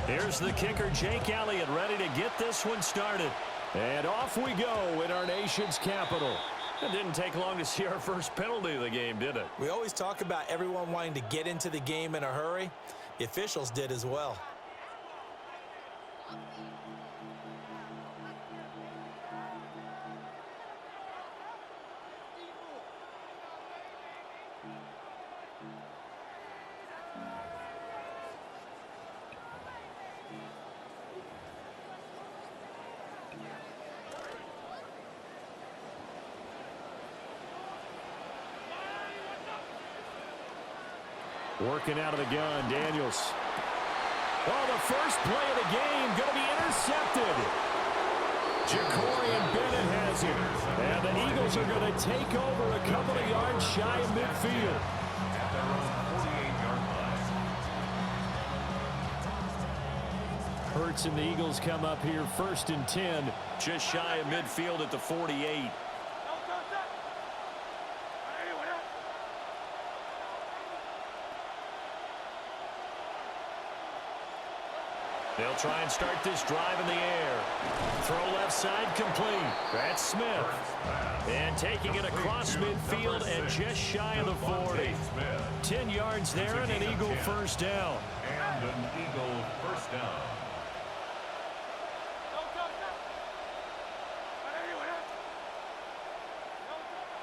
Here's the kicker, Jake Elliott, ready to get this one started. And off we go in our nation's capital. It didn't take long to see our first penalty of the game, did it? We always talk about everyone wanting to get into the game in a hurry. The officials did as well. Working out of the gun, Daniels. Oh, the first play of the game going to be intercepted. Jacorian Bennett has it. And the Eagles are going to take over a couple of yards shy of midfield. At their own 48-yard line. Hurts and the Eagles come up here 1st and 10. Just shy of midfield at the 48. They'll try and start this drive in the air. Throw left side complete. That's Smith. And taking it across midfield and just shy of the 40. 10 yards there and an Eagle first down. And an Eagle first down.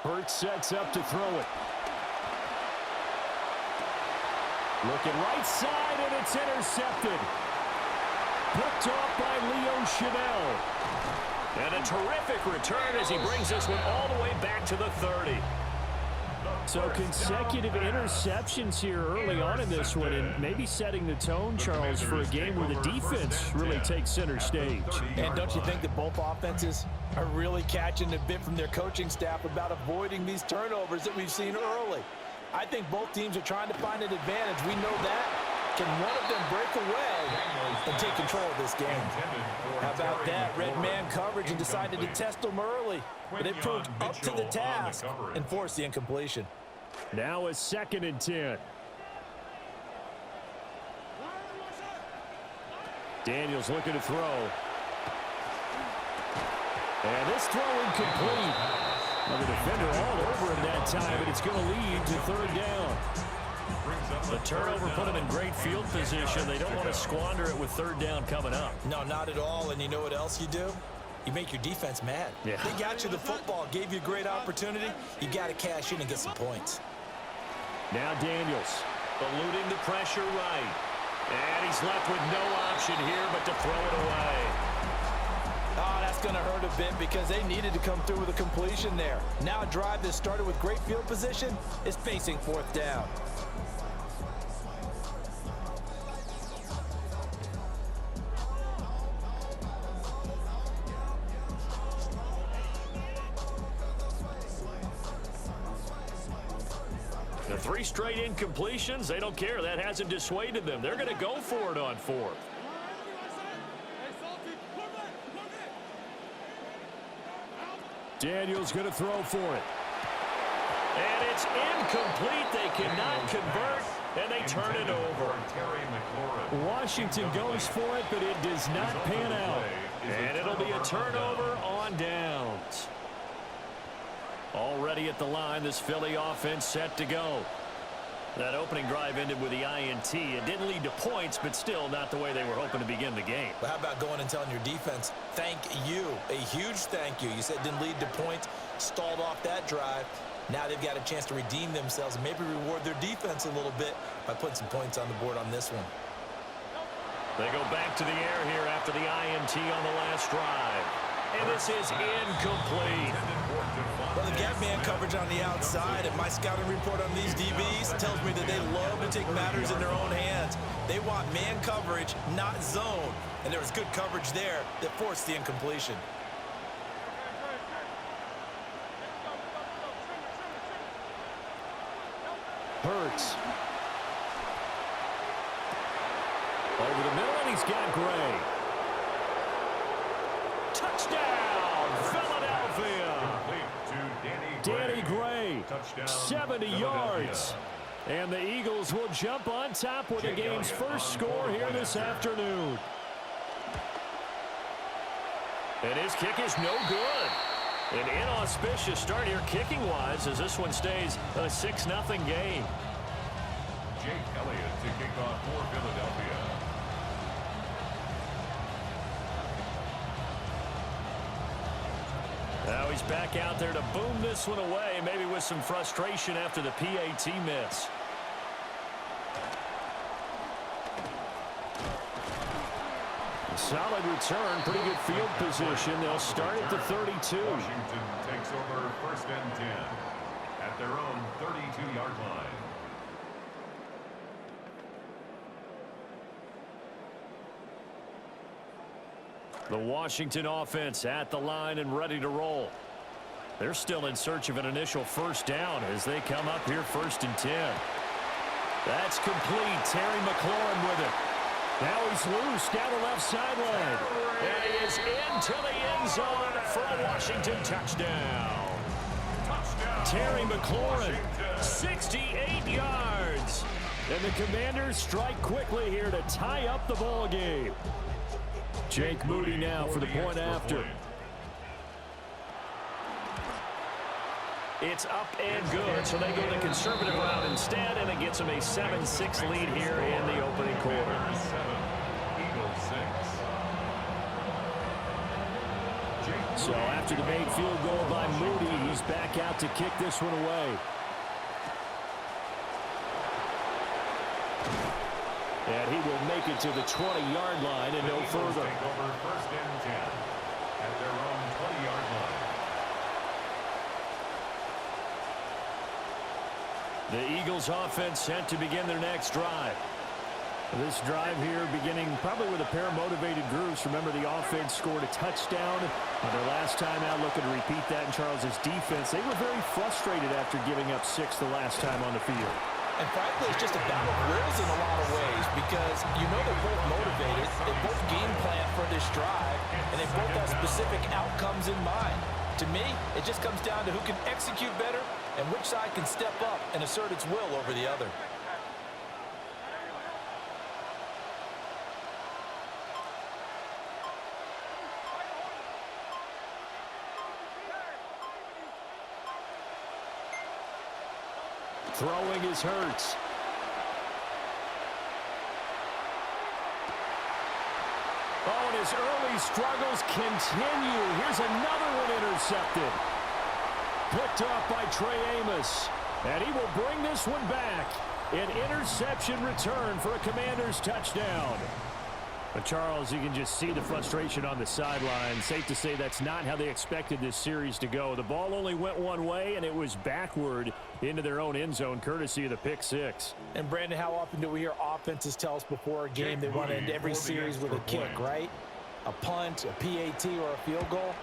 Hurts sets up to throw it. Looking right side, and it's intercepted. Picked off by Leo Chanel. And a terrific return as he brings this one all the way back to the 30. So consecutive interceptions here early on in this one, and maybe setting the tone, Charles, for a game where the defense really takes center stage. And don't you think that both offenses are really catching a bit from their coaching staff about avoiding these turnovers that we've seen early? I think both teams are trying to find an advantage. We know that. Can one of them break away and take control of this game? How about that? Red man coverage and decided to test them early. But it proved up to the task and forced the incompletion. Now a 2nd and 10. Daniels looking to throw. And this throw incomplete. Well, the defender all over him that time, but it's going to lead to 3rd down. The turnover put them in great field position. They don't want to squander it with 3rd down coming up. No, not at all. And you know what else you do? You make your defense mad. Yeah. They got you the football, gave you a great opportunity. You got to cash in and get some points. Now Daniels eluding the pressure right. And he's left with no option here but to throw it away. Oh, that's going to hurt a bit because they needed to come through with a completion there. Now a drive that started with great field position is facing 4th down. The 3 straight incompletions, they don't care. That hasn't dissuaded them. They're going to go for it on 4th. Daniels going to throw for it. And it's incomplete. They cannot convert, and they turn it over. Washington goes for it, but it does not pan out. And it'll be a turnover on downs. Already at the line, this Philly offense set to go. That opening drive ended with the INT. It didn't lead to points, but still not the way they were hoping to begin the game. Well, how about going and telling your defense, thank you, a huge thank you. You said it didn't lead to points, stalled off that drive. Now they've got a chance to redeem themselves and maybe reward their defense a little bit by putting some points on the board on this one. They go back to the air here after the INT on the last drive. And this is incomplete. Well, they've got man coverage on the outside, and my scouting report on these DBs tells me that they love to take matters in their own hands. They want man coverage, not zone. And there was good coverage there that forced the incompletion. Hurts. Over the middle, and he's got Gray. Touchdown, Philadelphia. Danny Gray, 70 yards. And the Eagles will jump on top with the game's first score here this afternoon. And his kick is no good. An inauspicious start here kicking-wise as this one stays a 6-0 game. Jake Elliott to kick off for Philadelphia. Now he's back out there to boom this one away, maybe with some frustration after the PAT miss. Solid return, pretty good field position. They'll start at the 32. Washington takes over 1st and 10 at their own 32-yard line. The Washington offense at the line and ready to roll. They're still in search of an initial first down as they come up here 1st and 10. That's complete. Terry McLaurin with it. Now he's loose down the left sideline. And he is into the end zone for a Washington touchdown. Terry McLaurin, 68 yards. And the Commanders strike quickly here to tie up the ball game. Jake Moody now for the point after. It's up and good, so they go the conservative route instead, and it gets them a 7-6 lead here in the opening quarter. 7, Eagles 6. So after the made field goal by Moody, he's back out to kick this one away. And he will make it to the 20-yard line and no further. Take over 1st and 10 at their own 20-yard line. The Eagles offense set to begin their next drive. This drive here beginning probably with a pair of motivated groups. Remember, the offense scored a touchdown on their last time out, looking to repeat that in Charles's defense. They were very frustrated after giving up 6 the last time on the field. And frankly, it's just a battle of wills in a lot of ways because you know they're both motivated, they both game plan for this drive, and they both have specific outcomes in mind. To me, it just comes down to who can execute better and which side can step up and assert its will over the other. Throwing is Hurts. Oh, and his early struggles continue. Here's another one intercepted. Picked off by Trey Amos. And he will bring this one back. An interception return for a Commanders touchdown. But Charles, you can just see the frustration on the sideline. Safe to say that's not how they expected this series to go. The ball only went one way, and it was backward into their own end zone, courtesy of the pick six. And Brandon, how often do we hear offenses tell us before a game they want to end every series with a kick, right? A punt, a PAT, or a field goal.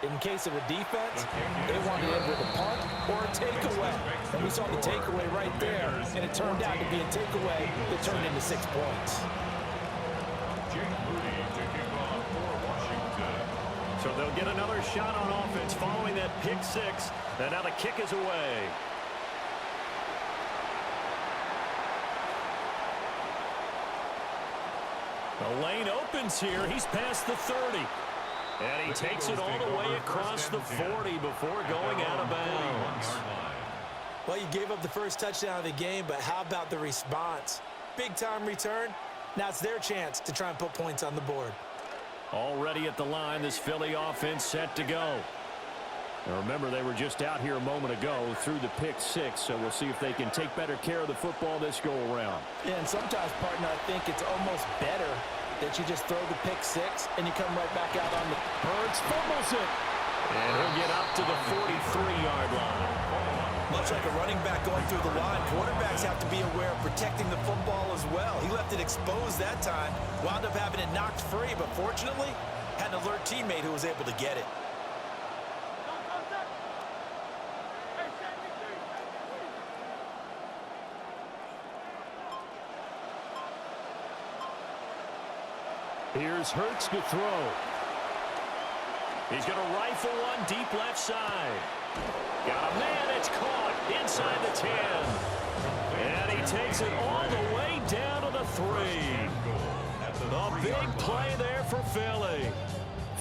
In case of a defense, they want to end with a punt or a takeaway. And we saw the takeaway right there, and it turned out to be a takeaway that turned into 6 points. So they'll get another shot on offense following that pick six. And now the kick is away. The lane opens here. He's past the 30. And he takes it all the way across the 40 before going out of bounds. Well, you gave up the first touchdown of the game, but how about the response? Big-time return. Now it's their chance to try and put points on the board. Already at the line, this Philly offense set to go. Now remember, they were just out here a moment ago through the pick six, so we'll see if they can take better care of the football this go-around. Yeah, and sometimes, partner, I think it's almost better that you just throw the pick six and you come right back out on the... Hurts fumbles it. And he'll get up to the 43-yard line. Much like a running back going through the line, quarterbacks have to be aware of protecting the football as well. He left it exposed that time, wound up having it knocked free, but fortunately, had an alert teammate who was able to get it. Here's Hurts to throw. He's going to rifle one deep left side. Got a man, it's caught inside the 10. And he takes it all the way down to the 3. A big play there for Philly.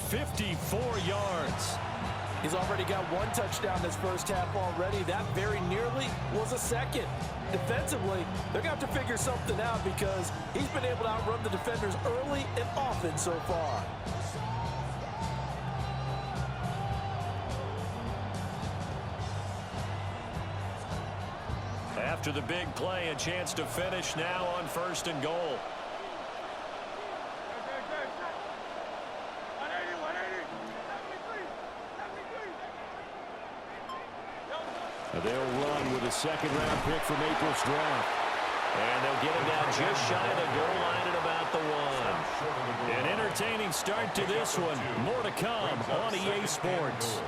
54 yards. He's already got one touchdown this first half already. That very nearly was a second. Defensively, they're going to have to figure something out because he's been able to outrun the defenders early and often so far. After the big play, a chance to finish now on 1st and goal. They'll run with a second-round pick from April's draft. And they'll get him down just shy of the goal line at about the 1. An entertaining start to this one. More to come on EA Sports.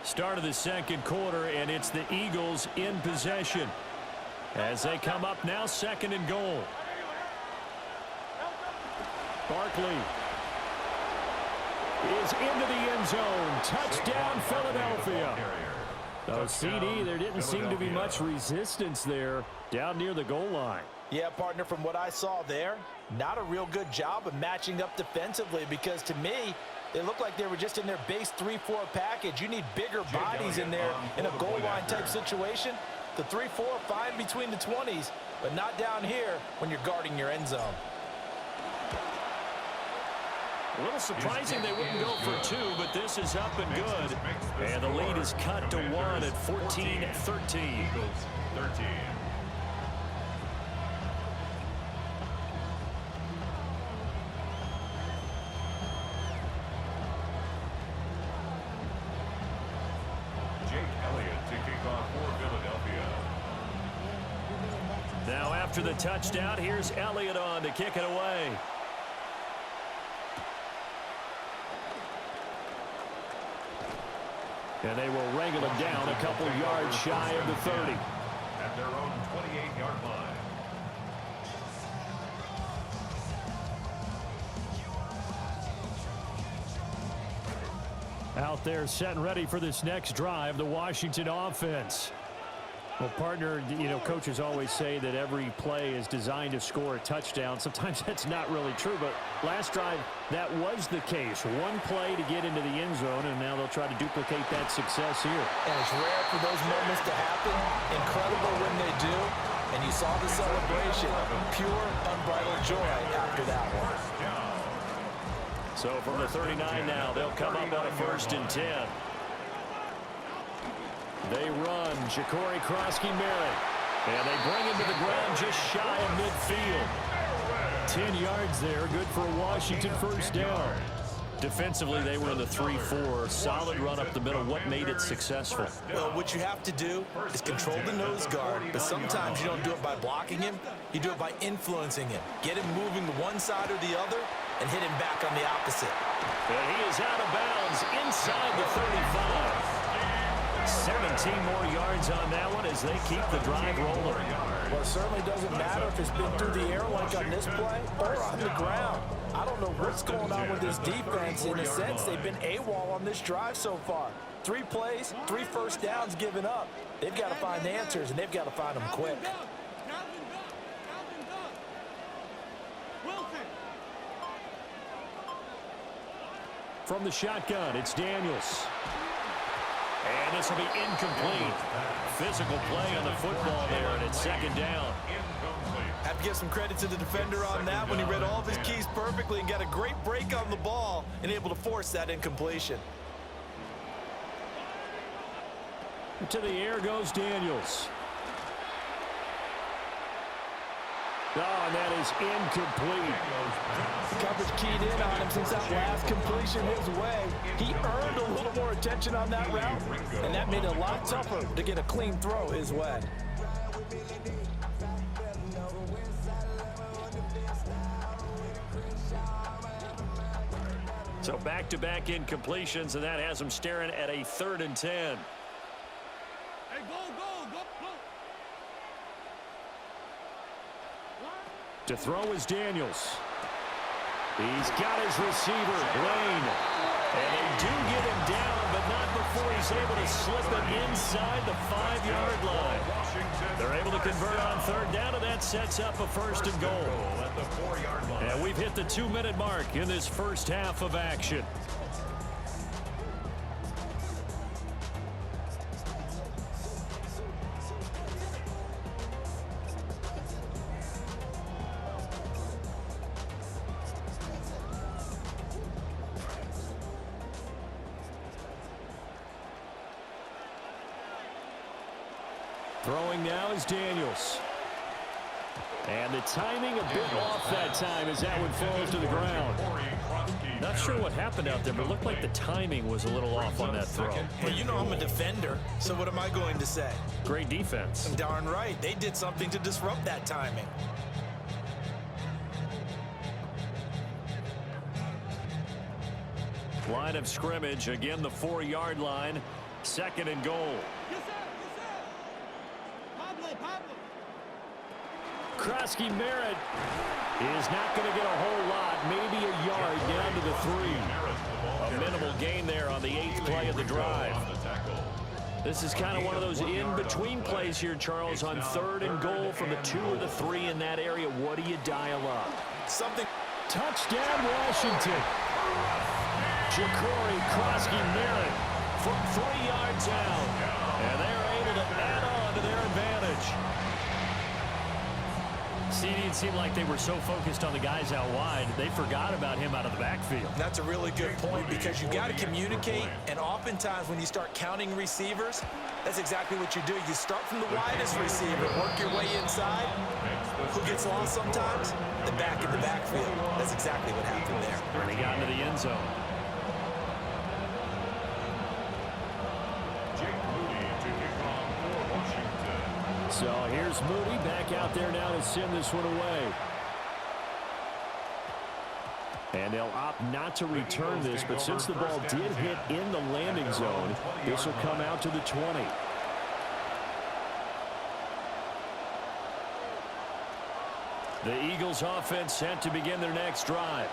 Start of the second quarter, and it's the Eagles in possession as they come up now 2nd and goal. Barkley is into the end zone. Touchdown, Philadelphia. Oh, CD, there didn't seem to be much resistance there down near the goal line. Yeah, partner, from what I saw there, not a real good job of matching up defensively because to me, it looked like they were just in their base 3-4 package. You need bigger bodies in there in a goal line type situation. The 3-4 fine between the 20s, but not down here when you're guarding your end zone. A little surprising they wouldn't go for 2, but this is up and good. And the lead is cut to 1 at 14-13. Now after the touchdown, here's Elliott on to kick it away. And they will wrangle him down a couple yards shy of the 30. At their own 28-yard line. Out there set and ready for this next drive, the Washington offense. Well, partner, you know, coaches always say that every play is designed to score a touchdown. Sometimes that's not really true, but last drive, that was the case. One play to get into the end zone, and now they'll try to duplicate that success here. And it's rare for those moments to happen. Incredible when they do. And you saw the celebration. Pure, unbridled joy after that one. So from the 39 now, they'll come up on a 1st and 10. They run, Ja'Cory Krosky-Merritt, and they bring him to the ground just shy of midfield. 10 yards there, good for a Washington 1st down. Defensively, they were in the 3-4, solid run up the middle. What made it successful? Well, what you have to do is control the nose guard, but sometimes you don't do it by blocking him. You do it by influencing him. Get him moving to one side or the other and hit him back on the opposite. And he is out of bounds inside the 35. 17 more yards on that one as they keep the drive rolling. Well, it certainly doesn't matter if it's been through the air like on this play or on the ground. I don't know what's going on with this defense. In a sense, they've been AWOL on this drive so far. 3 plays, 3 first downs given up. They've got to find the answers, and they've got to find them quick. From the shotgun, it's Daniels. And this will be incomplete. Physical play on the football there, and it's 2nd down. Have to give some credit to the defender on that when he read all of his keys perfectly and got a great break on the ball and able to force that incompletion. To the air goes Daniels. Oh, and that is incomplete. Coverage keyed in on him since that last completion his way. He earned a little more attention on that route, and that made it a lot tougher to get a clean throw his way. So back-to-back incompletions, and that has them staring at a 3rd and 10. Hey, go, go, go, go. To throw is Daniels. He's got his receiver, Lane. And they do get him down, but not before he's able to slip it inside the 5-yard line. They're able to convert on third down, and that sets up a first and goal. And we've hit the 2-minute mark in this first half of action. Throwing now is Daniels. And the timing a bit off that time as that one falls to the ground. Not sure what happened out there, but it looked like the timing was a little off on that throw. Well, you know I'm a defender, so what am I going to say? Great defense. Darn right. They did something to disrupt that timing. Line of scrimmage, again the 4-yard line. Second and goal. Krosky-Merritt is not going to get a whole lot, maybe a yard down to the 3. A minimal gain there on the 8th play of the drive. This is kind of one of those in-between plays here, Charles, on third and goal from the 2 or the 3 in that area. What do you dial up? Something. Touchdown, Washington. Ja'Cory Krosky-Merritt from 3 yards out. And they're able to add on to their advantage. See, it didn't seem like they were so focused on the guys out wide, they forgot about him out of the backfield. That's a really good point because you got to communicate, and oftentimes when you start counting receivers, that's exactly what you do. You start from the widest receiver, work your way inside. Who gets lost sometimes? The back in the backfield. That's exactly what happened there. And he got into the end zone. So here's Moody back out there now to send this one away. And they'll opt not to return this, but since the ball did hit in the landing zone, this will come out to the 20. The Eagles offense set to begin their next drive.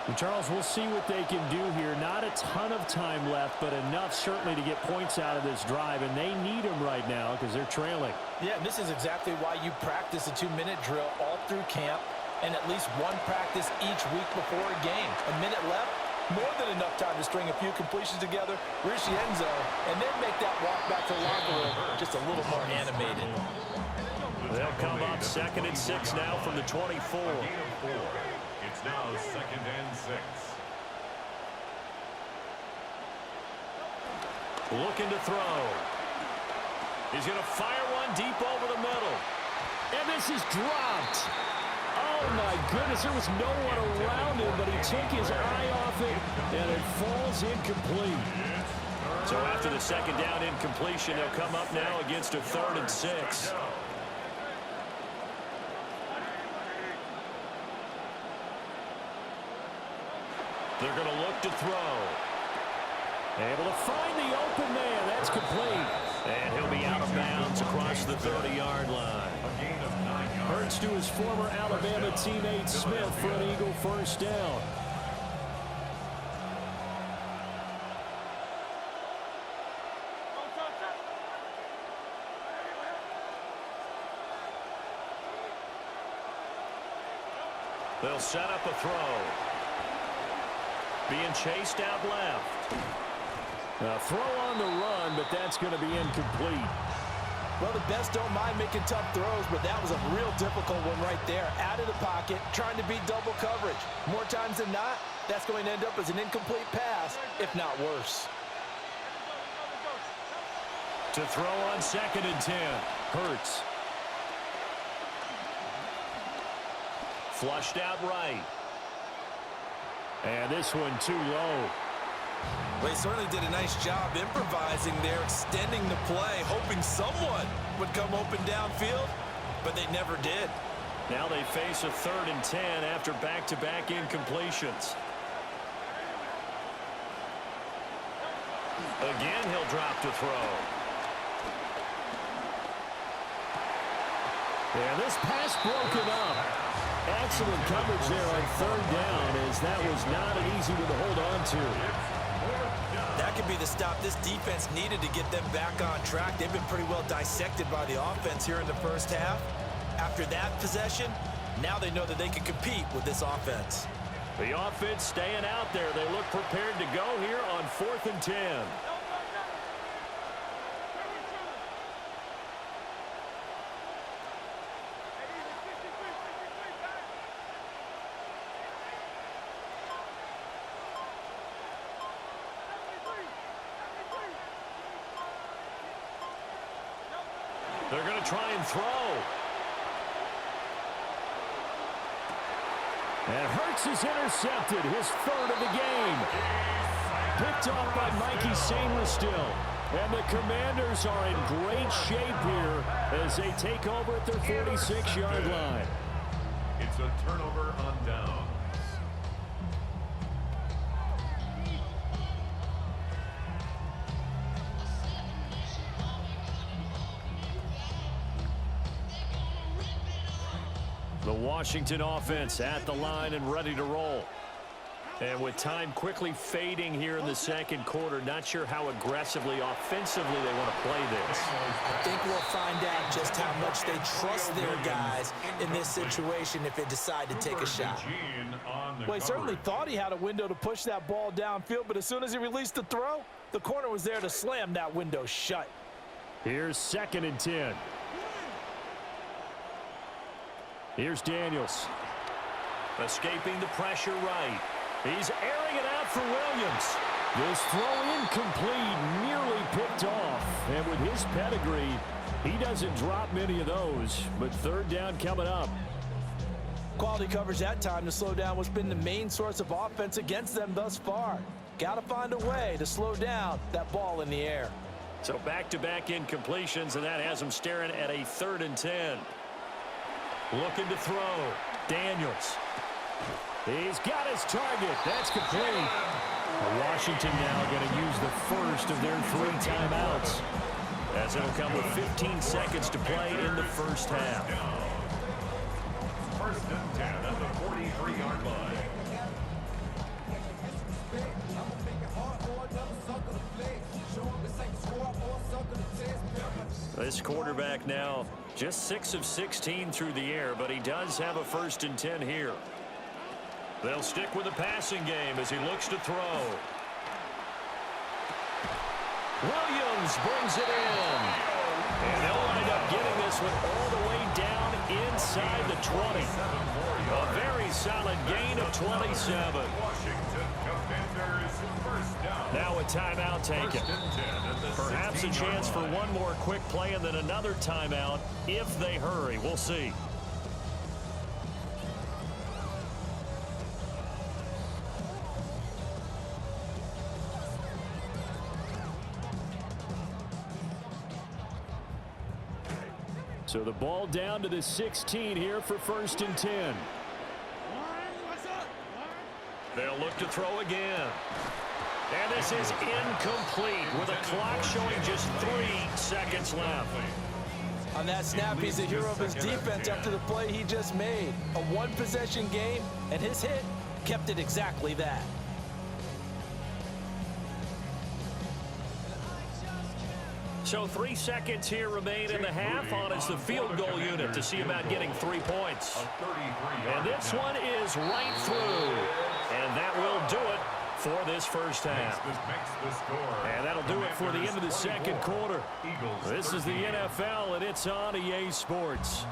And Charles, we'll see what they can do here. Not a ton of time left, but enough certainly to get points out of this drive, and they need them right now because they're trailing. Yeah, and this is exactly why you practice a 2-minute drill all through camp and at least one practice each week before a game. A minute left, more than enough time to string a few completions together, reach the end zone, and then make that walk back to the locker room just a little more animated. They'll come up 2nd and 6 now from the 24. It's now 2nd and 6. Looking to throw. He's going to fire one deep over the middle. And this is dropped. Oh, my goodness. There was no one around him, but he took his eye off it, and it falls incomplete. So after the 2nd down incompletion, they'll come up now against a 3rd and 6. They're going to look to throw. Able to find the open man. That's complete. And he'll be out of bounds across the 30-yard line. Hurts to his former Alabama teammate Smith for an Eagle first down. They'll set up a throw. Being chased out left. A throw on the run, but that's going to be incomplete. Well, the best don't mind making tough throws, but that was a real difficult one right there. Out of the pocket, trying to beat double coverage. More times than not, that's going to end up as an incomplete pass, if not worse. To throw on 2nd and 10. Hurts. Flushed out right. And this one too low. Well, he certainly did a nice job improvising there, extending the play, hoping someone would come open downfield, but they never did. Now they face a 3rd and 10 after back-to-back incompletions. Again, he'll drop to throw. And this pass broken up. Excellent coverage there on third down, as that was not an easy one to hold on to. That could be the stop this defense needed to get them back on track. They've been pretty well dissected by the offense here in the first half. After that possession, now they know that they can compete with this offense. The offense staying out there. They look prepared to go here on 4th and 10. They're going to try and throw. And Hurts is intercepted, his 3rd of the game. Picked off by Mikey Sainristil. And the Commanders are in great shape here as they take over at their 46-yard line. It's a turnover on downs. The Washington offense at the line and ready to roll. And with time quickly fading here in the second quarter, not sure how aggressively, offensively they want to play this. I think we'll find out just how much they trust their guys in this situation if they decide to take a shot. Well, he certainly thought he had a window to push that ball downfield, but as soon as he released the throw, the corner was there to slam that window shut. Here's 2nd and 10. Here's Daniels. Escaping the pressure right. He's airing it out for Williams. This throw incomplete, nearly picked off. And with his pedigree, he doesn't drop many of those. But 3rd down coming up. Quality coverage that time to slow down what's been the main source of offense against them thus far. Got to find a way to slow down that ball in the air. So back-to-back incompletions, and that has him staring at a 3rd and 10. Looking to throw. Daniels. He's got his target. That's complete. Washington now going to use the first of their 3 timeouts, as it'll come with 15 seconds to play in the first half. 1st and 10 at the 43-yard line. This quarterback now just 6 of 16 through the air, but he does have a 1st and 10 here. They'll stick with the passing game as he looks to throw. Williams brings it in. And they'll wind up getting this one all the way down inside the 20. A very solid gain of 27. Washington Commanders first down. Now a timeout taken. 1st and 10 at the Perhaps a 16-yard chance for line. one more quick play and then another timeout if they hurry. We'll see. So the ball down to the 16 here for 1st and 10. They'll look to throw again. And this is incomplete with a clock showing just 3 seconds left. On that snap, he's the hero of his defense after the play he just made. A one-possession game, and his hit kept it exactly that. So 3 seconds here remain in the half on as the field goal unit to see about getting 3 points. And this one is right through. And that will do it for this first half. And that'll do it for the end of the second quarter. This is the NFL, and it's on EA Sports.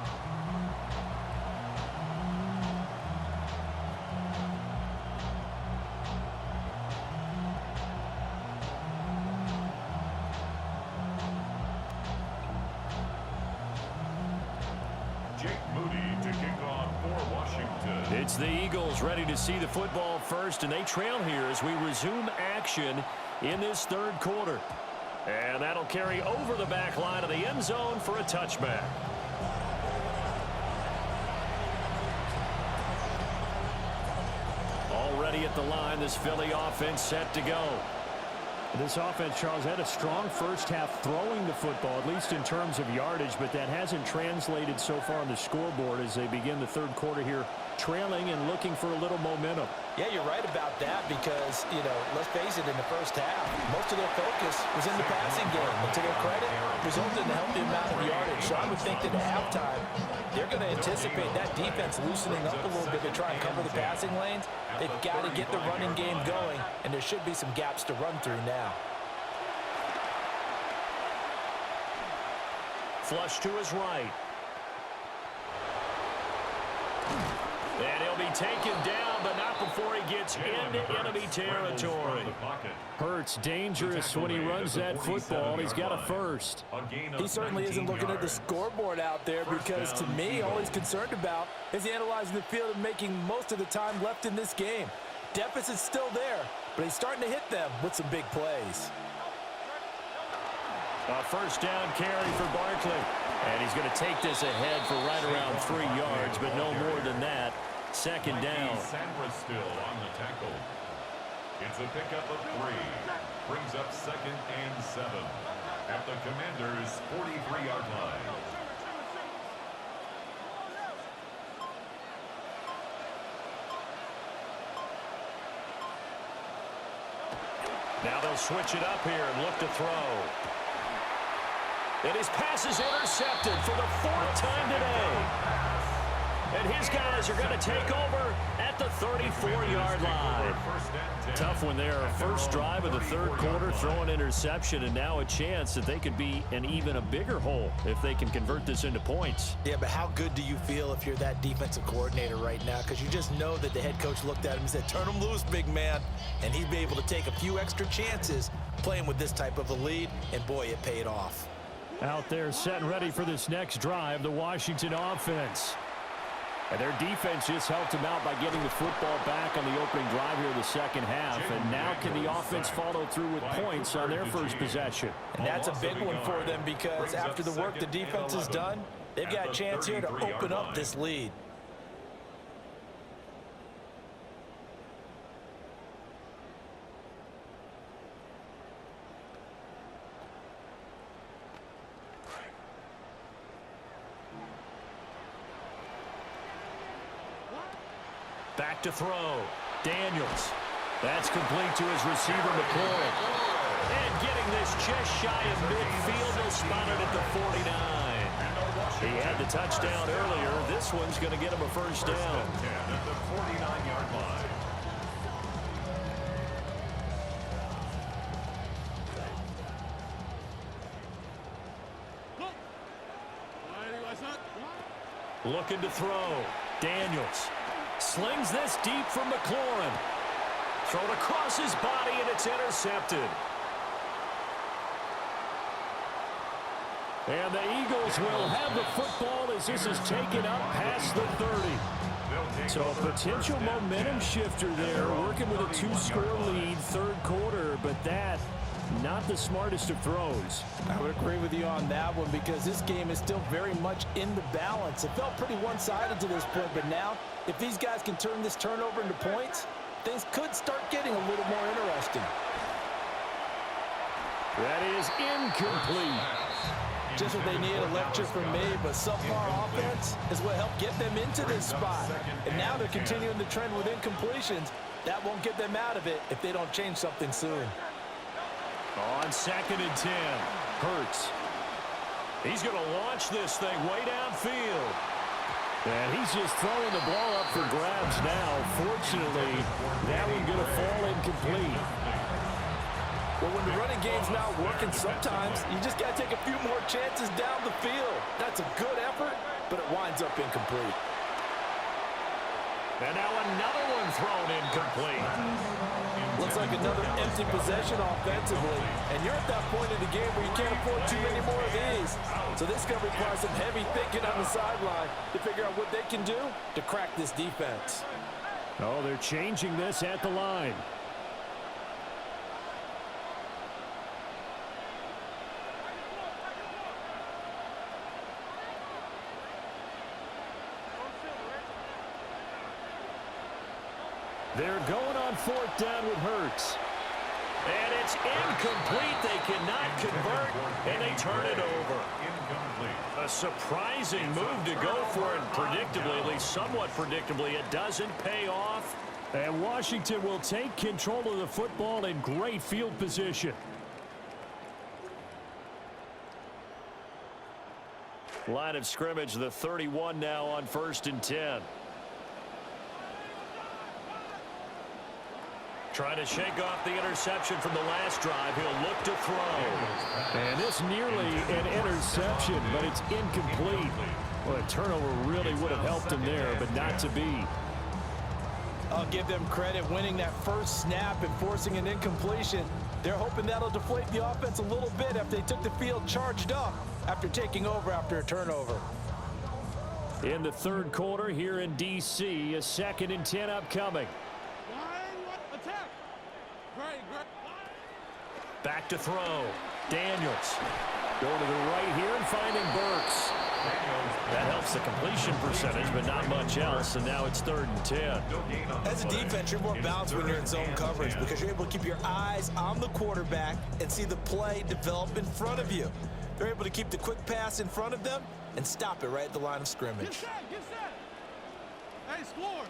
It's the Eagles ready to see the football first, and they trail here as we resume action in this 3rd quarter. And that'll carry over the back line of the end zone for a touchback. Already at the line, this Philly offense set to go. This offense, Charles, had a strong first half throwing the football, at least in terms of yardage, but that hasn't translated so far on the scoreboard as they begin the third quarter here, trailing and looking for a little momentum. Yeah, you're right about that because, let's face it, in the first half, most of their focus was in the passing game. And to their credit, resulted in a healthy amount of yardage. So I would think that at halftime, they're going to anticipate that defense loosening up a little bit to try and cover the passing lanes. They've got to get the running game going, and there should be some gaps to run through now. Flush to his right. And he'll be taken down, but not before he gets into enemy territory. Hurts dangerous when he runs that football. He's got a first. He certainly isn't looking at the scoreboard out there because, to me, all he's concerned about is analyzing the field and making most of the time left in this game. Deficit's still there, but he's starting to hit them with some big plays. A first down carry for Barkley. And he's going to take this ahead for right around 3 yards, but no more than that. Second down. Sandra still on the tackle. It's a pickup of 3. Brings up 2nd and 7 at the Commanders' 43-yard line. Now they'll switch it up here and look to throw. And his pass is intercepted for the 4th time today. And his guys are going to take over at the 34-yard line. Tough one there. First drive of the third quarter, throw an interception, and now a chance that they could be in even a bigger hole if they can convert this into points. Yeah, but how good do you feel if you're that defensive coordinator right now? Because you just know that the head coach looked at him and said, turn him loose, big man. And he'd be able to take a few extra chances playing with this type of a lead, and boy, it paid off. Out there set and ready for this next drive, the Washington offense. And their defense just helped them out by getting the football back on the opening drive here in the second half. And now can the offense follow through with points on their first possession? And that's a big one for them because after the work the defense has done, they've got a chance here to open up this lead. Back to throw. Daniels. That's complete to his receiver, McLaurin. And getting this just shy of midfield. They'll spot it at the 49. He had the touchdown earlier. This one's going to get him a first down. At the 49-yard line. Looking to throw. Daniels. Slings this deep from McLaurin. Thrown across his body, and it's intercepted. And the Eagles will have the football as this is taken up past the 30. So a potential momentum shifter there, working with a 2-score lead, third quarter, but that not the smartest of throws. I would agree with you on that one because this game is still very much in the balance. It felt pretty one-sided to this point, but now if these guys can turn this turnover into points, things could start getting a little more interesting. That is incomplete. Just what they need, a lecture from me, but subpar offense is what helped get them into this spot. And now they're continuing the trend with incompletions. That won't get them out of it if they don't change something soon. On 2nd and 10, Hurts. He's going to launch this thing way downfield. And he's just throwing the ball up for grabs now. Fortunately, that one going to fall incomplete. Well, when the running game's not working, sometimes you just got to take a few more chances down the field. That's a good effort, but it winds up incomplete. And now another one thrown incomplete. Looks like another empty possession offensively. And you're at that point in the game where you can't afford too many more of these. So this is going to require some heavy thinking on the sideline to figure out what they can do to crack this defense. Oh, they're changing this at the line. They're going on 4th down with Hurts. And It's incomplete. They cannot convert, and they turn it over. A surprising move to go for it, predictably, at least somewhat predictably. It doesn't pay off. And Washington will take control of the football in great field position. Line of scrimmage, the 31 now on 1st and 10. Trying to shake off the interception from the last drive. He'll look to throw. And this nearly an interception, but it's incomplete. Well, a turnover really would have helped him there, but not to be. I'll give them credit winning that first snap and forcing an incompletion. They're hoping that'll deflate the offense a little bit after they took the field charged up after taking over after a turnover. In the third quarter here in D.C., a 2nd and 10 upcoming. Back to throw. Daniels going to the right here and finding Burks. That helps the completion percentage, but not much else, and now it's 3rd and 10. As a defense, you're more balanced when you're in zone coverage because you're able to keep your eyes on the quarterback and see the play develop in front of you. They're able to keep the quick pass in front of them and stop it right at the line of scrimmage. Get set. Hey, score.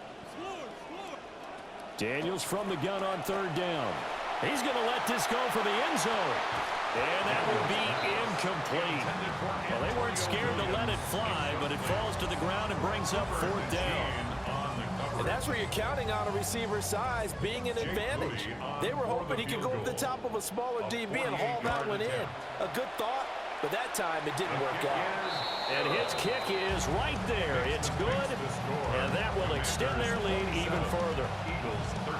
Daniels from the gun on 3rd down. He's going to let this go for the end zone. And that will be incomplete. Well, they weren't scared to let it fly, but it falls to the ground and brings up 4th down. And that's where you're counting on a receiver's size being an advantage. They were hoping he could go over the top of a smaller DB and haul that one in. A good thought, but that time it didn't work out. And his kick is right there. It's good, and that will extend their lead even further.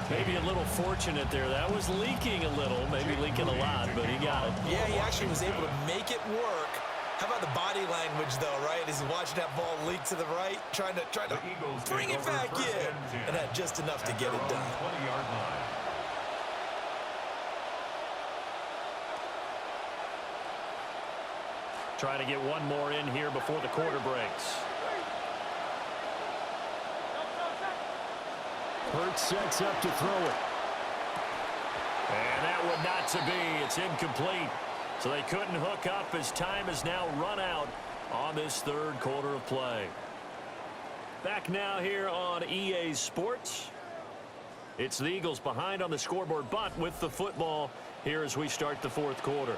Maybe a little fortunate there. That was leaking a little, maybe leaking a lot, but he got it. Yeah, he actually was able to make it work. How about the body language, though, right? As he's watching that ball leak to the right, trying to bring it back in, and had just enough to get it done. 20-yard line. Trying to get one more in here before the quarter breaks. Hurts sets up to throw it. And that one not to be. It's incomplete. So they couldn't hook up as time has now run out on this 3rd quarter of play. Back now here on EA Sports. It's the Eagles behind on the scoreboard, but with the football here as we start the 4th quarter.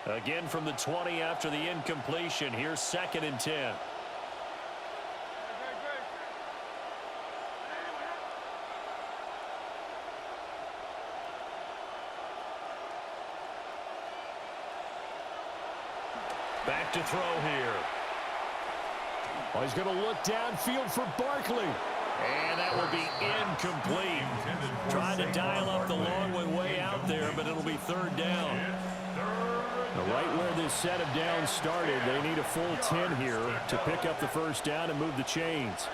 Again from the 20 after the incompletion. Here's 2nd and 10. Back to throw here. Oh, he's going to look downfield for Barkley. And that will be incomplete. Trying to dial up the long way out there, but it'll be 3rd down. Right where this set of downs started, they need a full 10 here to pick up the 1st down and move the chains.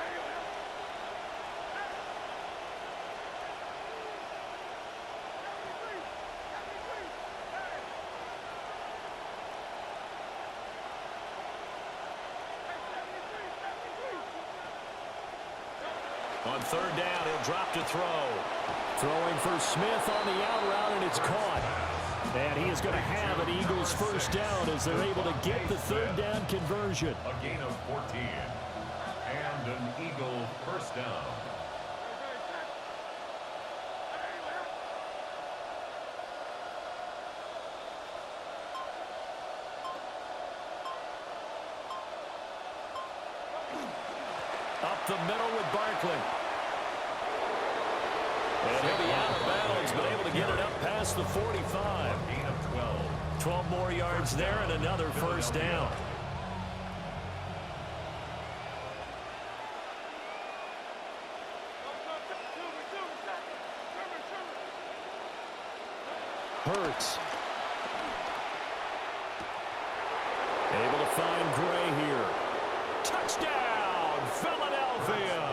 On 3rd down, he'll drop to throw. Throwing for Smith on the out route, and it's caught. And he is going to have an Eagles 1st down as they're able to get the 3rd down conversion. A gain of 14. And an Eagle 1st down. Up the middle with Barkley. And he'll be out of bounds, but able to get it up past the 45. Gain of 12. 12 more yards there and another 1st down. Hurts. Able to find Gray here. Touchdown, Philadelphia.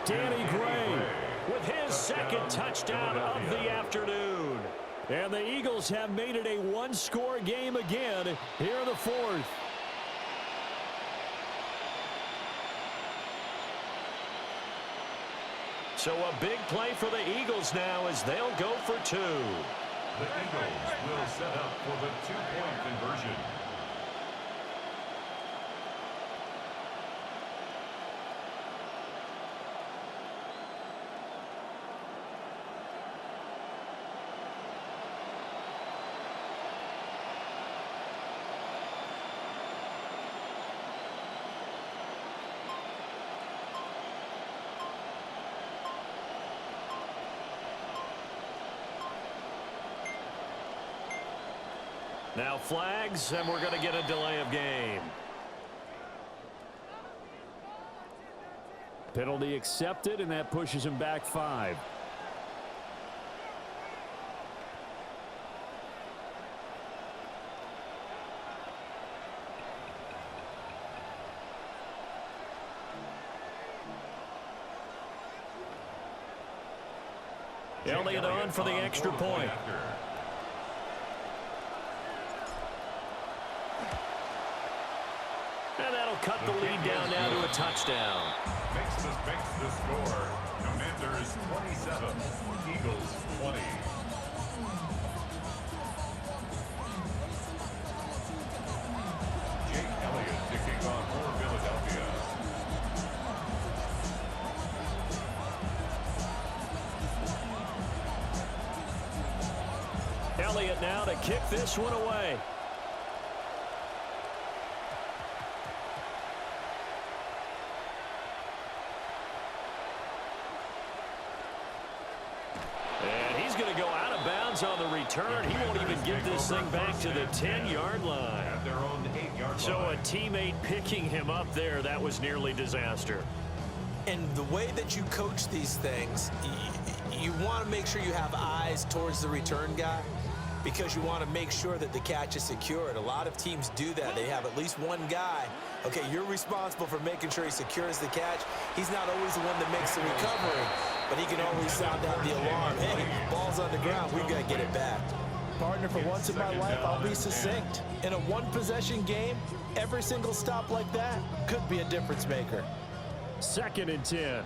Danny Gray with his 2nd touchdown of the afternoon. And the Eagles have made it a one-score game again here in the fourth. So a big play for the Eagles now as they'll go for two. The Eagles will set up for the two-point conversion. Now flags, and we're going to get a delay of game. Penalty accepted, and that pushes him back 5. Elliott on for the extra point. And that'll cut the lead down now to a touchdown. Makes the score. Commanders 27, Eagles 20. Jake Elliott kicking off for Philadelphia. Elliott now to kick this one away. On the return, he won't even get this thing back to the 10-yard line. At their own 8-yard So line. a teammate picking him up there, that was nearly disaster. And the way that you coach these things, you want to make sure you have eyes towards the return guy because you want to make sure that the catch is secured. A lot of teams do that. They have at least one guy. Okay, you're responsible for making sure he secures the catch. He's not always the one that makes the recovery, but he can always sound out the alarm. Hey, ball's on the ground. We've got to get it back. Partner, for once in my life, I'll be succinct. In a one-possession game, every single stop like that could be a difference maker. 2nd and 10.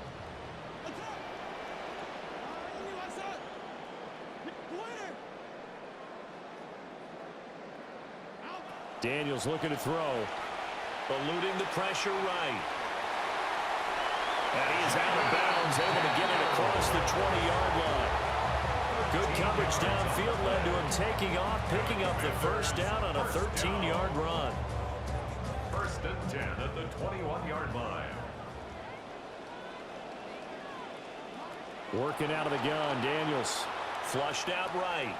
Daniels looking to throw. Eluding the pressure right. And he is out of bounds, able to get it across the 20-yard line. Good coverage downfield led to him taking off, picking up the first down on a 13-yard run. 1st and 10 at the 21-yard line. Working out of the gun, Daniels. Flushed out right.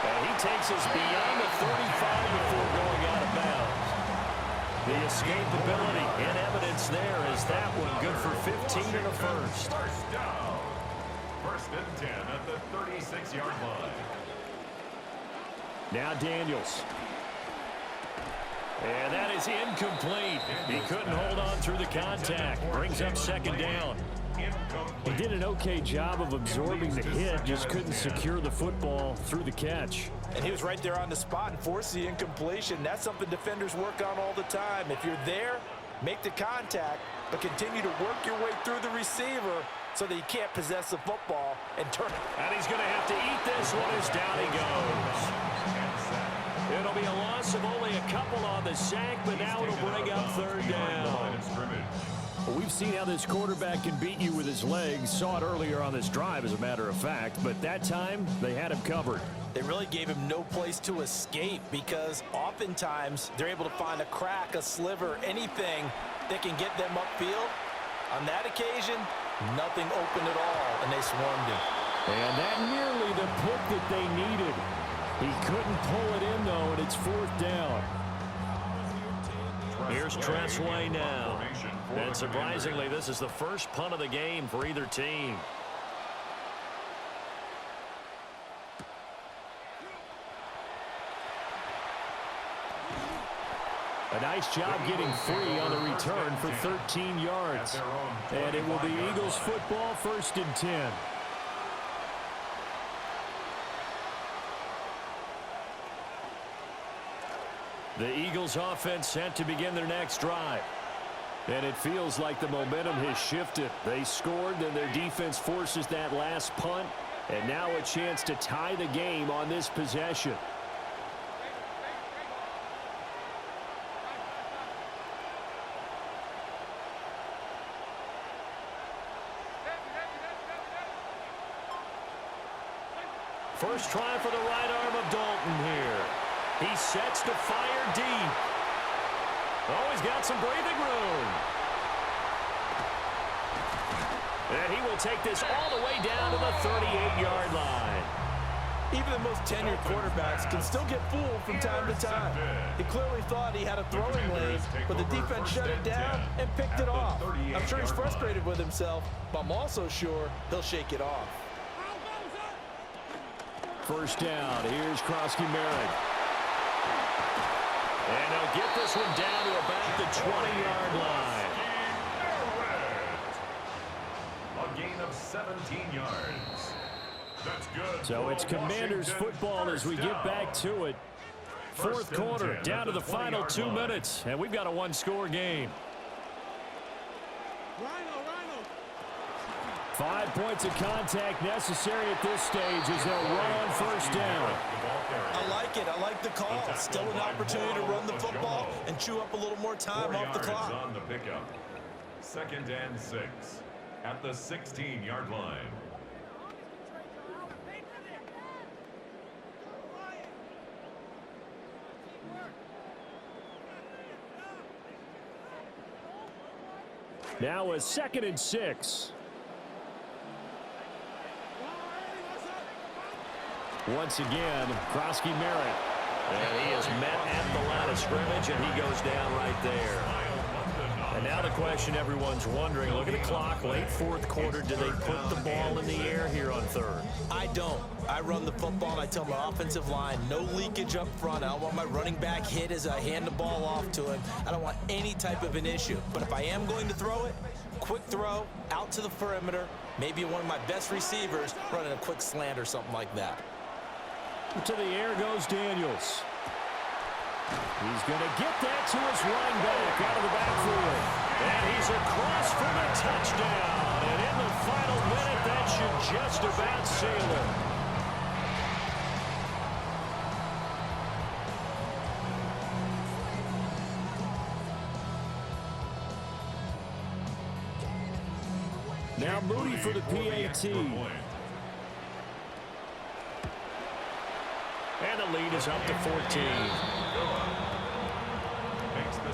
And he takes us beyond the 35 before going out of bounds. The escapability in evidence there is that one good for 15 and a first. First down. 1st and 10 at the 36-yard line. Now Daniels. And that is incomplete. He couldn't hold on through the contact. Brings up 2nd down. He did an okay job of absorbing the hit, just couldn't secure the football through the catch. And he was right there on the spot and forced the incompletion. That's something defenders work on all the time. If you're there, make the contact, but continue to work your way through the receiver so that he can't possess the football and turn it. And he's going to have to eat this one as down he goes. It'll be a loss of only a couple on the sack, but now it'll bring up 3rd down. Well, we've seen how this quarterback can beat you with his legs. Saw it earlier on this drive, as a matter of fact. But that time, they had him covered. They really gave him no place to escape because oftentimes they're able to find a crack, a sliver, anything that can get them upfield. On that occasion, nothing open at all, and they swarmed him. And that nearly the pick that they needed. He couldn't pull it in, though, and it's 4th down. Here's Tressway now. And surprisingly, this is the first punt of the game for either team. A nice job getting free on the return for 13 yards. And it will be Eagles football, 1st and 10. The Eagles offense set to begin their next drive. And it feels like the momentum has shifted. They scored, then their defense forces that last punt. And now a chance to tie the game on this possession. First try for the right arm of Dalton here. He sets to fire deep. Oh, he's got some breathing room. And he will take this all the way down to the 38-yard line. Even the most tenured quarterbacks can still get fooled from time to time. He clearly thought he had a throwing lane, but the defense shut it down and picked it off. I'm sure he's frustrated with himself, but I'm also sure he'll shake it off. First down. Here's Krosky-Merritt. And they'll get this one down to about the 20-yard line. A gain of 17 yards. That's good. So it's Commanders football as we get back to it. Fourth quarter, down to the final 2 minutes, and we've got a one-score game. 5 points of contact necessary at this stage as they'll run on first down. I like it. I like the call. Still an opportunity to run the football and chew up a little more time off the clock. On the pickup. 2nd and 6 at the 16-yard line. Now a 2nd and 6. Once again, Krosky-Merritt. And he is met at the line of scrimmage, and he goes down right there. And now the question everyone's wondering, look at the clock, late fourth quarter, do they put the ball in the air here on third? I don't. I run the football, and I tell my offensive line, no leakage up front. I don't want my running back hit as I hand the ball off to him. I don't want any type of an issue. But if I am going to throw it, quick throw, out to the perimeter, maybe one of my best receivers running a quick slant or something like that. To the air goes Daniels. He's going to get that to his running back out of the backfield. And he's across for the touchdown. And in the final minute, that should just about seal it. Now Moody for the PAT. And the lead is up to 14. Makes the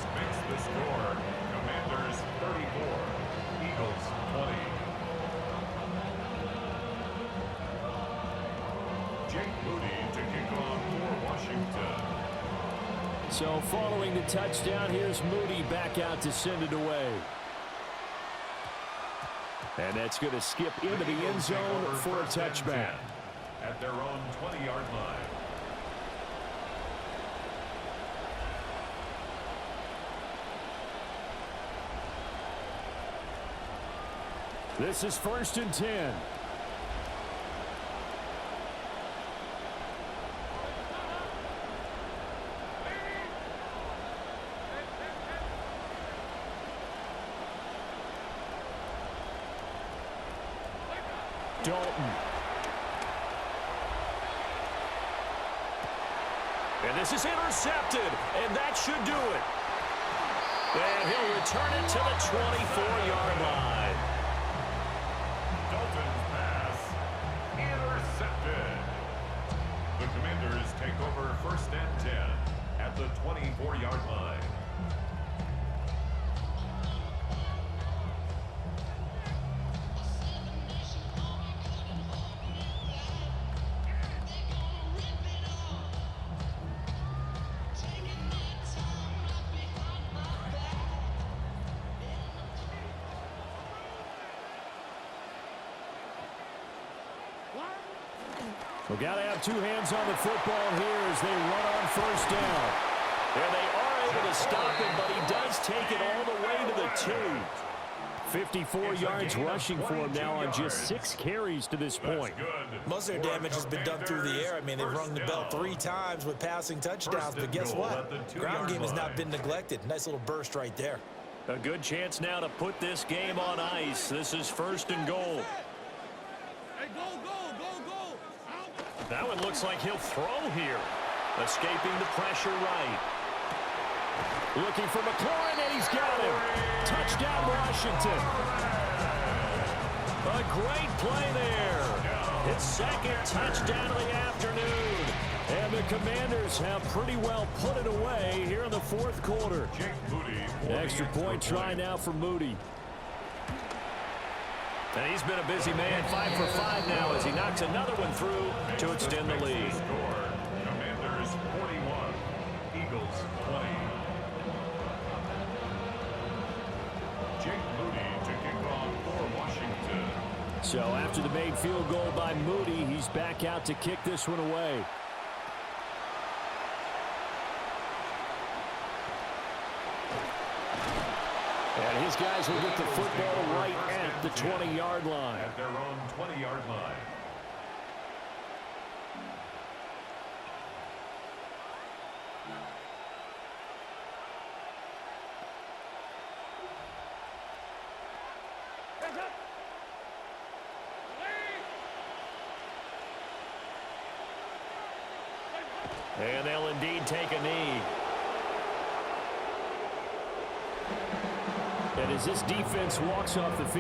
score. Commanders 34. Eagles 20. Jake Moody to kick off for Washington. So following the touchdown, here's Moody back out to send it away. And that's going to skip into the end zone for a touchback. At their own 20-yard line. This is 1st and 10. Dalton. And this is intercepted, and that should do it. And he'll return it to the 24-yard line. Dalton's pass intercepted. The Commanders take over 1st and 10 at the 24-yard line. We've got to have two hands on the football here as they run on first down. And they are able to stop him, but he does take it all the way to the 2. 54 yards rushing for him now on just 6 carries to this point. Most of their damage has been done through the air. I mean, they've rung the bell 3 times with passing touchdowns, but guess what? Ground game has not been neglected. Nice little burst right there. A good chance now to put this game on ice. This is 1st and goal. Hey, go, go, go, go. Out. That one looks like he'll throw here. Escaping the pressure right. Looking for McLaurin, and he's got him. Touchdown, Washington. A great play there. His 2nd touchdown of the afternoon. And the Commanders have pretty well put it away here in the 4th quarter. Extra point try now for Moody. And he's been a busy man, 5 for 5 now as he knocks another one through to extend the lead. Commanders 41, Eagles 20. Jake Moody to kick off for Washington. So after the made field goal by Moody, he's back out to kick this one away. And his guys will get the football right at the 20-yard line. At their own 20-yard line. And they'll indeed take a knee. And as this defense walks off the field,